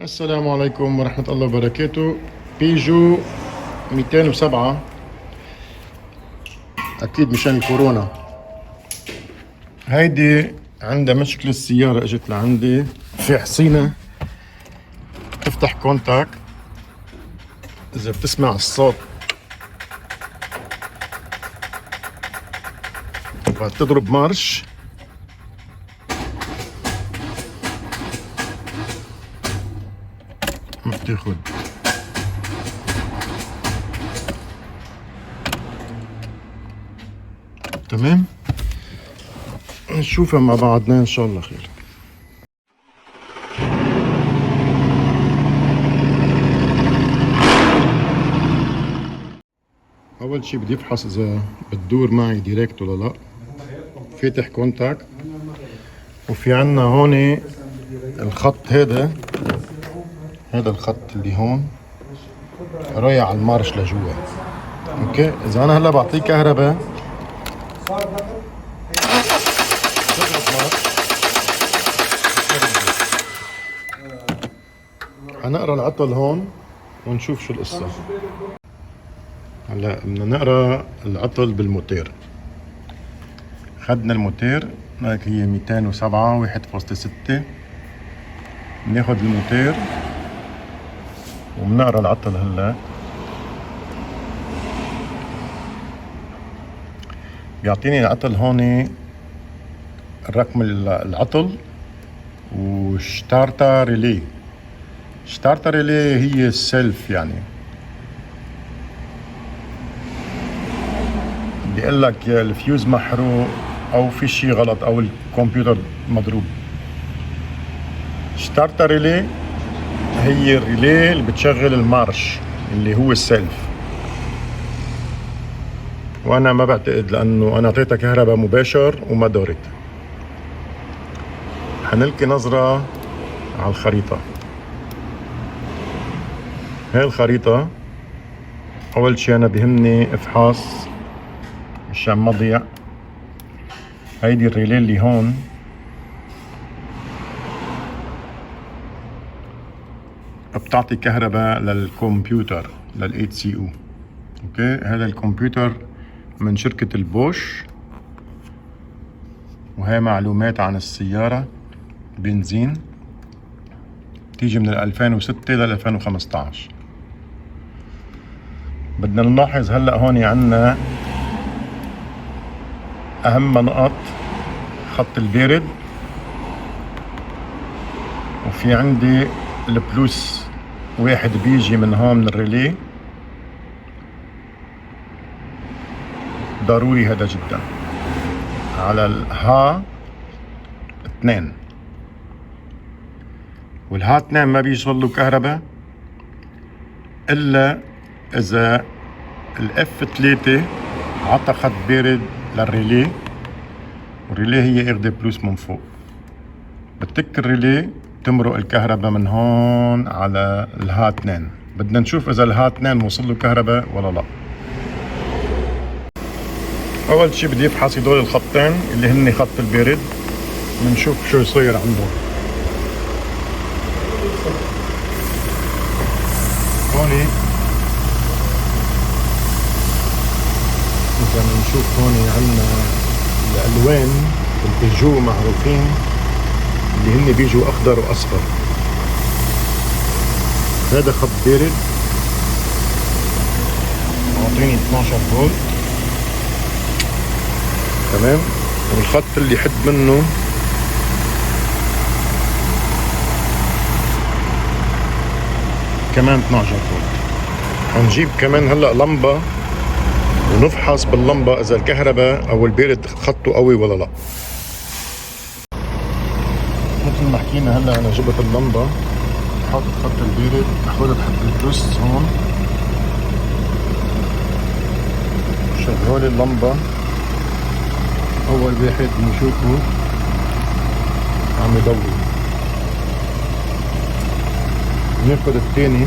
السلام عليكم ورحمة الله وبركاته. بيجو 207 أكيد مشان الكورونا. هيدي عندها مشكلة، السيارة اجت لعندي في حصينة تفتح كونتاك. إذا بتسمع الصوت وتضرب مارش ما بتاخد. تمام، نشوفها مع بعضنا ان شاء الله خير. اول شي بدي افحص اذا بتدور معي ديريكت ولا لا. فاتح كونتاك وفي عنا هون الخط، هذا الخط اللي هون رايح على المارش لجوا. اوكي، اذا انا هلا بعطيه كهرباء حنقرا العطل هون ونشوف شو القصة. هلا بدنا نقرا العطل بالموتير. خدنا الموتير، هيك هي 207 1.6. بناخد الموتير وبنقرا العطل. هلا بيعطيني العطل هون الرقم العطل وشتارتا ريلي. شتارتا ريلي هي السيلف، يعني بيقول لك يا الفيوز محروق او في شيء غلط او الكمبيوتر مضروب. شتارتا ريلي هي الريلي اللي بتشغل المارش اللي هو السيلف. وانا ما بعتقد، لانه انا اعطيتها كهرباء مباشر وما دورت. حنلقي نظرة على الخريطة. هاي الخريطة اول شي انا بهمني افحاص مشان ما ضيع. هيدي الريلي اللي هون بتعطي كهرباء للكمبيوتر لل8CO. اوكي، هذا الكمبيوتر من شركة البوش، وهي معلومات عن السيارة بنزين تيجي من 2006 ل 2015. بدنا نلاحظ هلا هون عنا اهم نقط: خط البارد، وفي عندي البلوس واحد بيجي من هون من الريلي، ضروري هذا جدا. على الها 2، والها 2 ما بيوصل له كهرباء الا اذا الاف 3 عطى خط بارد للريلي، والريلي هي اخذة بلوس من فوق. بتك الريلي تمرق الكهرباء من هون على الها 2. بدنا نشوف اذا الها 2 وصل له كهرباء ولا لا. اول شي بدي افحص هدول الخطين اللي هن خط البارد، بنشوف شو يصير عندهم. هوني اذا بنشوف هوني عنا الالوان البيجو معروفين اللي هن بيجوا اخضر واصفر. هذا خط بارد اعطيني 12 فولت. تمام، والخط اللي حد منه كمان 12 فولت. حنجيب كمان هلا لمبة ونفحص باللمبة اذا الكهرباء او البارد خطه قوي ولا لا. مثل ما حكينا هلا انا جبت اللمبة، حاطط خط البارد، حاطط خط البلوس هون، شغال اللمبة. اول واحد بنشوفه عم يضوي، ناخد الثاني.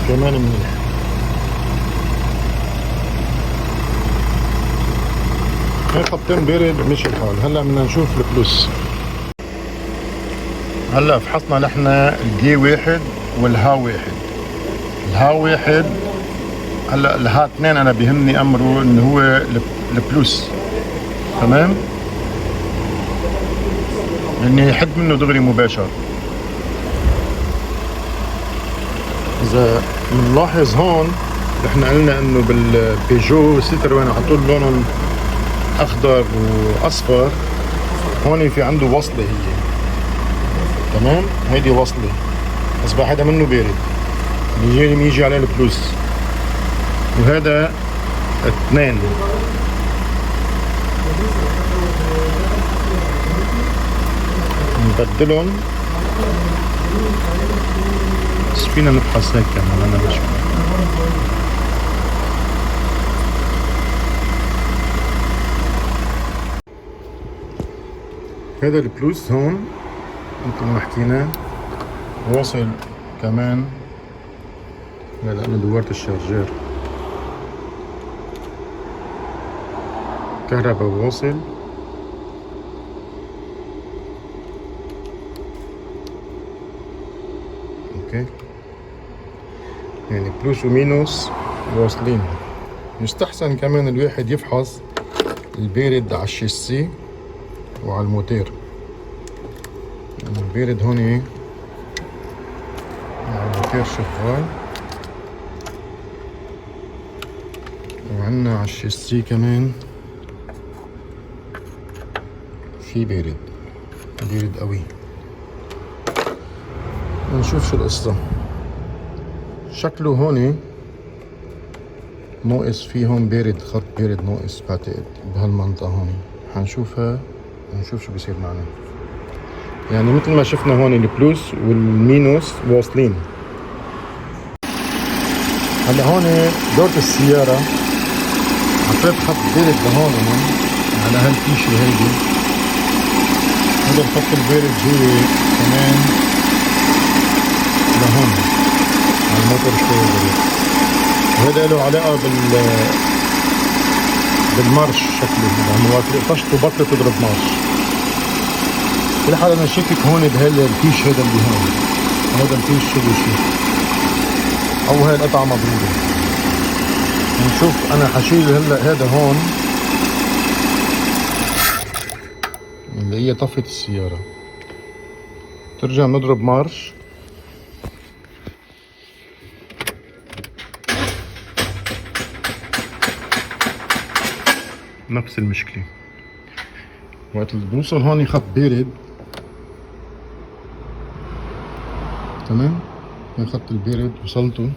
كمان منيح. هاي خطين بارد مشي الحال. هلا بدنا نشوف البلوس. هلا فحصنا نحن الجي واحد والها واحد. الها واحد هلا الها اثنين انا بيهمني امره انه هو البلوس، تمام؟ اني حد منه دغري مباشر. اذا بنلاحظ هون نحن قلنا انه بالبيجو سيتروين حطوا لونهم اخضر واصفر، هون في عنده وصله هي، تمام؟ هيدي وصله، اصبح هذا منه بارد يجي عليه البلوس، وهذا اثنين. نبدلهم بس فينا نفحص هيك كمان انا بشوف. هذا البلوس هون مثل ما حكينا واصل كمان. هلا انا دورت الشارجر، كهرباء واصل. اوكي، يعني بلوس ومينوس واصلين. يستحسن كمان الواحد يفحص البارد على الشاسيه وعلى الموتور، يعني البارد هون على الموتور شغال، وعنا على الشاسيه كمان في بارد قوي. نشوف شو القصة. شكله هون ناقص، فيه هون بارد، خط بارد ناقص بعتقد بهالمنطقة هون. حنشوفها ونشوف شو بيصير معنا. يعني مثل ما شفنا هون البلوس والمينوس واصلين. هلا هون دورت السيارة، حطيت خط بارد لهون على هالفيشة هيدي. هذا الخط البارد جاي كمان لهون على الموتور شوي بارد، وهذا له علاقة بالمارش شكله، لأنه وقت طشته بطلت تضرب مارش. كل حال أنا شاكك هون بهالفيش هذا اللي هون، هذا الفيش شو شيء، أو هاي القطعة مضروبة. نشوف أنا حشيل هلا هذا هون اللي هي طفت السيارة، ترجع نضرب مارش. نفس المشكلة وقت اللي بنوصل هون خط بارد، تمام؟ هي خط البارد وصلته.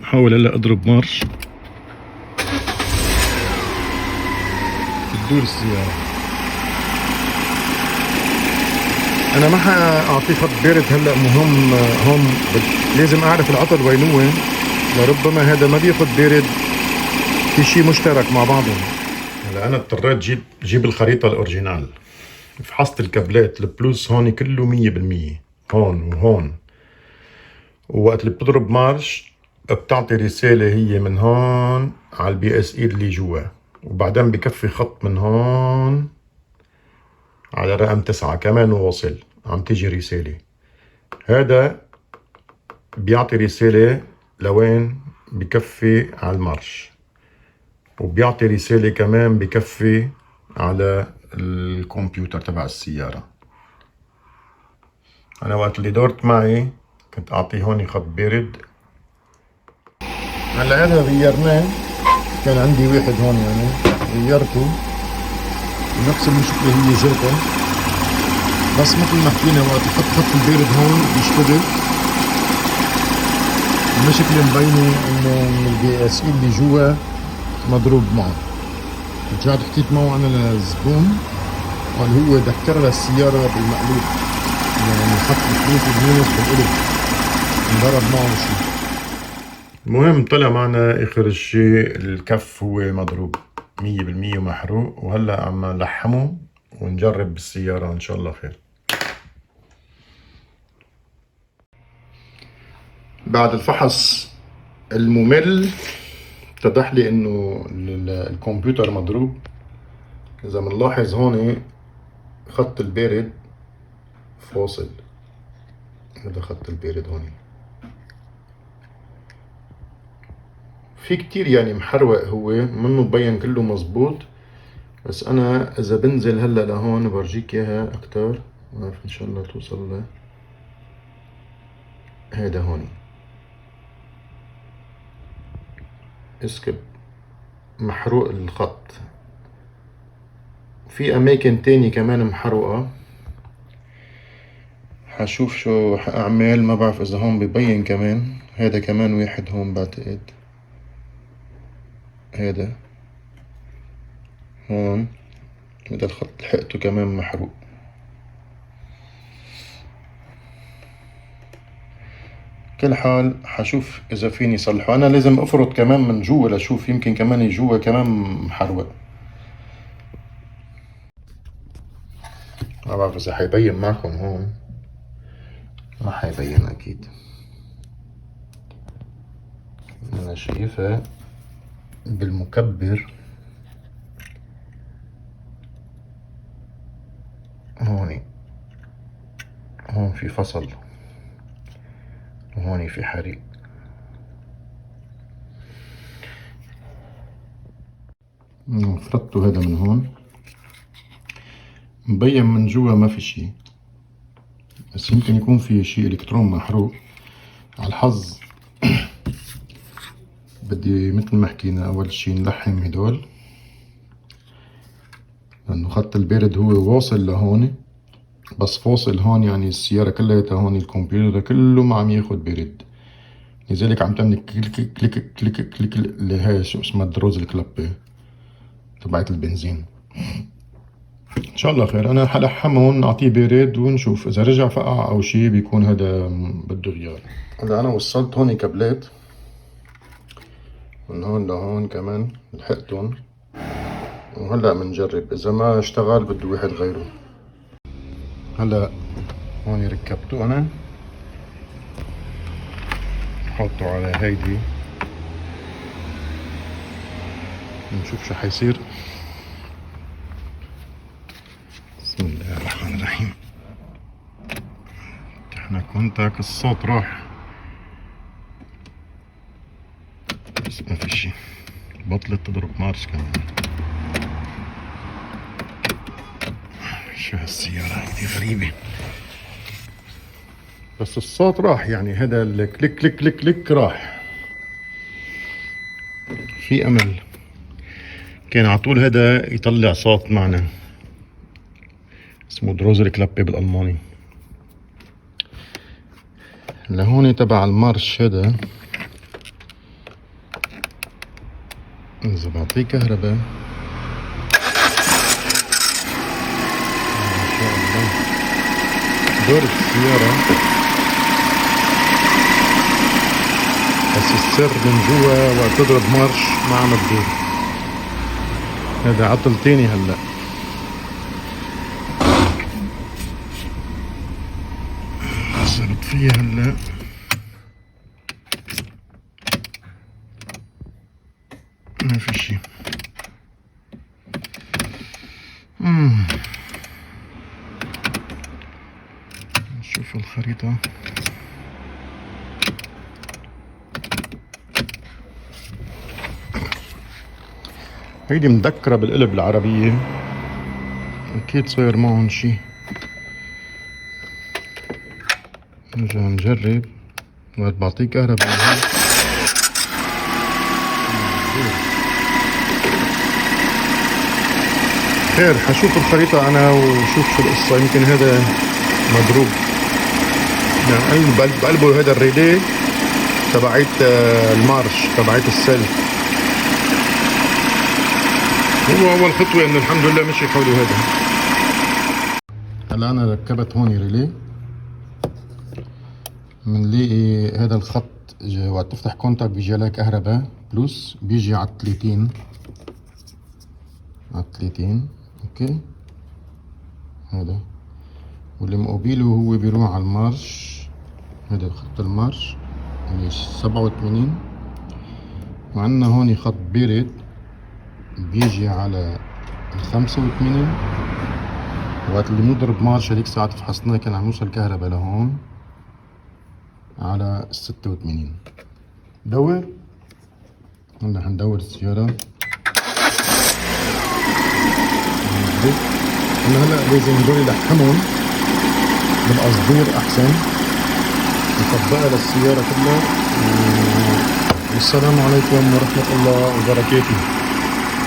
بحاول هلا اضرب مارش بتدور السيارة. انا ما حاعطيه خط بارد هلا، مهم هون لازم اعرف العطل وين هو، لربما هذا ما بياخد بارد، في شيء مشترك مع بعضهم. هلا انا اضطريت جيب الخريطة الاوريجينال. فحصت الكابلات، البلوس هون كله 100%، هون وهون. ووقت اللي بتضرب مارش بتعطي رسالة هي من هون على البي اس اي اللي جوا، وبعدين بكفي خط من هون على رقم 9 كمان واصل، عم تيجي رسالة. هذا بيعطي رسالة لوين؟ بكفي على المارش، وبيعطي رسالة كمان بكفي على الكمبيوتر تبع السيارة. أنا وقت اللي دورت معي كنت أعطيه هون خط بارد. هلا هذا غيرناه، كان عندي واحد هون يعني غيرته، ونفس المشكلة هي جاته، بس مثل ما حكينا وقت خط البارد هون بيشتغل. المشكلة مبينة انه البي اس اي اللي جوا مضروب معه. رجعت حكيت معه انا للزبون، قال هو دكر للسيارة بالمقلوب، يعني حط الفلوس والمينوس بالقلب، انضرب معه شيء. المهم طلع معنا اخر شيء الكف هو مضروب 100% ومحروق، وهلا عم نلحمه ونجرب بالسيارة ان شاء الله خير. بعد الفحص الممل اتضح لي انه الكمبيوتر مضروب. اذا بنلاحظ هون خط البارد فاصل، هذا خط البارد هون في كتير يعني محروق، هو منه مبين كله مزبوط. بس انا اذا بنزل هلا لهون برجيك اياها اكتر، ما بعرف ان شاء الله توصل له. هيدا هون اسكب محروق الخط، في اماكن تاني كمان محروقة. حشوف شو حاعمل، ما بعرف اذا هون ببين كمان. هيدا كمان واحد هون بعتقد، هيدا هون، هيدا الخط لحقته كمان محروق. كل حال حشوف اذا فيني صلحه. انا لازم افرط كمان من جوا لشوف، يمكن كمان جوا كمان محروق. ما بعرف اذا حيبين معكم هون، ما حيبين اكيد. انا شايفها بالمكبر هون، هون في فصل وهون في حريق. فرطته هذا من هون، مبين من جوا ما في شي، بس يمكن يكون في شي الكترون محروق. على الحظ بدي مثل ما حكينا اول شي نلحم هدول، لانه خط البارد هو واصل لهون بس فاصل هون، يعني السيارة كلها هون الكمبيوتر كله ما عم ياخد برد، لذلك عم تعمل كليك كليك كليك كليك اللي هي شو اسمها دروز الكلبة تبعت البنزين. ان شاء الله خير. انا حلحمهم اعطيه برد ونشوف اذا رجع فقع او شي بيكون هذا بده غيار. هلا انا وصلت هون كابلات من هون لهون كمان لحقتهم، وهلا بنجرب اذا ما اشتغل بده واحد غيره. هلا هون ركبته انا، حطه على هيدي نشوف شو حيصير. بسم الله الرحمن الرحيم. احنا كونتاك الصوت راح، بس ما في شي، بطلت تضرب مارش كمان. شو هالسيارة هيدي غريبة، بس الصوت راح، يعني هذا الكليك كليك كليك كليك راح. في امل، كان على طول هذا يطلع صوت معنا، اسمه دروزر كلابي بالالماني. لهون تبع المارش هذا اذا بعطيه كهرباء ما شاء الله دور السيارة، بس السر من جوا وقت تضرب مارش ما عم تدور. هذا عطل تاني هلا. بس بطفيها هلا، ما في شي. نشوف الخريطة. هيدي مذكرة بالقلب العربية، أكيد صاير معهم شي. نرجع نجرب وقت بعطيه كهرباء. خير، حشوف الخريطة أنا وشوف شو القصة، يمكن هذا مضروب. يعني بقلبه هذا الريلي تبعت المارش تبعت السلف. هو أول خطوة إنه الحمد لله مشي حوله هذا. هلا أنا ركبت هون ريلي، منلاقي هذا الخط وقت تفتح كونتاك بيجي عليه كهرباء بلس، بيجي على 30 على 30 اوكي. هذا واللي مقابله هو بيروح على المارش، هذا خط المارش اللي 87. وعندنا هون خط بارد بيجي على 85. وقت اللي بنضرب مارش هذيك ساعات فحصناه كان عم يوصل كهرباء لهون على 86. دور. هلا حندور السيارة. هلا لازم هدول نلحمهم بالقصدير احسن نطبقها للسيارة كلها. والسلام عليكم ورحمة الله وبركاته.